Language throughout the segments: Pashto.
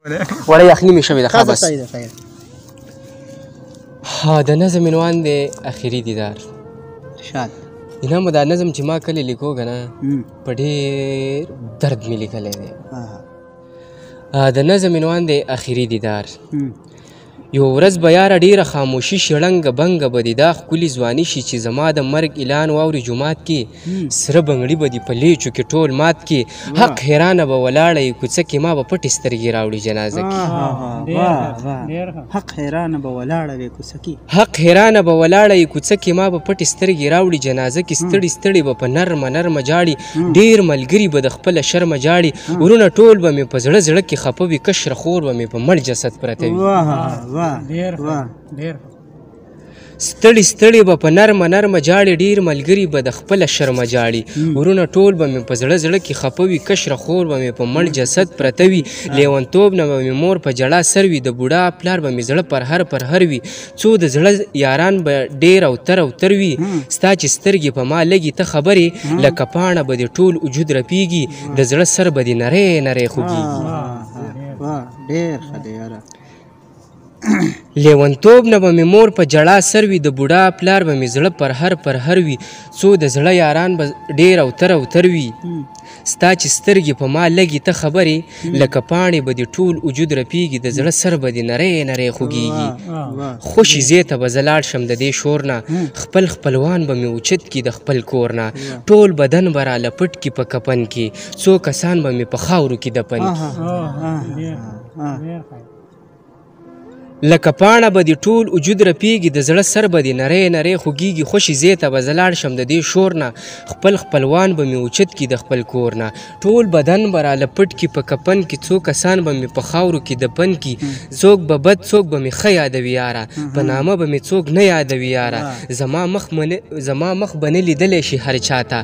وړه یخني مې شوې ده. ښه بس. صحیح ده صحیح ده. ها د نظم عنوان دی اخري دیدار. شاد انام دا نظم چې ما کله لیکو که نه په ډېر درد مې لیکلی دی. د نظم عنوان دی اخري دیدار. یو ورځ به یاره ډېره خاموشي شړنګه بنګه به دې دا ښکلي ځواني شي چې زما د مرګ اعلان واوري جومات کې سره بنګړي به دې په لیچو کې ټول مات کې حق حیرانه به ولاړه یې کوڅه کې ما به پټې سترګې راوړي جنازه کې. حق حیرانه به ولاړه وې کوڅه کې حق حیرانه به ولاړه یې کوڅه کې ما به پټې سترګې راوړي جنازه کې ستړي ستړي به په نرمه نرمه جاړي ډېر ملګري به د خپله شرمه جاړي ورونه ټول به مې په زړه زړه کې خفه وي کشره خور به مې په مړ جسد پرته وي. ستړي ستړي به په نرمه نرمه جاړي ډېر ملګري به د خپله شرمه جاړي ورونه ټول به مې په زړه زړه کې خفه وي کشره خور به مې په مړ جسد پرته وي لیونتوب نه به مې مور په جړا سر وي د بوډا پلار به مې زړه پر هر وي څو د زړه یاران به ډېر اوتر وي ستا چې سترګې په ما لګي ته خبرې لکه پاڼه به دې ټول وجود رپیږي د زړه سر به دې نری نری خوږیږي. ډېر ښه دی یاره. لیونتوب نه به مې مور په جړا سر وي د بوډا پلار به مې زړه پر هر وي څو د زړه یاران به ډېر اوتر وي ستا چې سترګې په ما لګي ته خبرې لکه پاڼې به دې ټول وجود رپیږي د زړه سر به دې نری نری خوږیږي. خوشي ځای ته به زه لاړ شم د دې شور نه خپل خپلوان به مې اوچت کي د خپل کور نه ټول بدن به را لپټ کي په کفن کې څو کسان به مې په خاورو کې دفن کي لکه پاڼه به دې ټول وجود رپیږي د زړه سر به دې نری نری خوږیږي خوشي ځای ته به زه لاړ شم د دې شور نه خپل خپلوان به مې اوچت کي د خپل کور نه ټول بدن به را لپټ کي په کفن کې څو کسان به مې په خاورو کې دفن کي څوک به بد څوک به مې ښه یادوي یاره په نامه به مې څوک نه یادوي یاره زما مخ به نه لیدلی شي هر چاته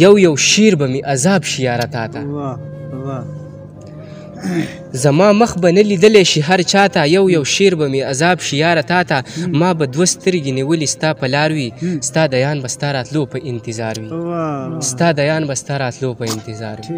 یو شیر به مې عذاب شي یاره تا ته زما مخ به نه لیدلی شي هر چاته یو شیر به مې عذاب شي یاره تا ته ما به دوه سترګې نیولې ستا په لار وي ستا دیان به ستا راتلو په انتظار وي ستا دیان به ستا راتلو په انتظار وي.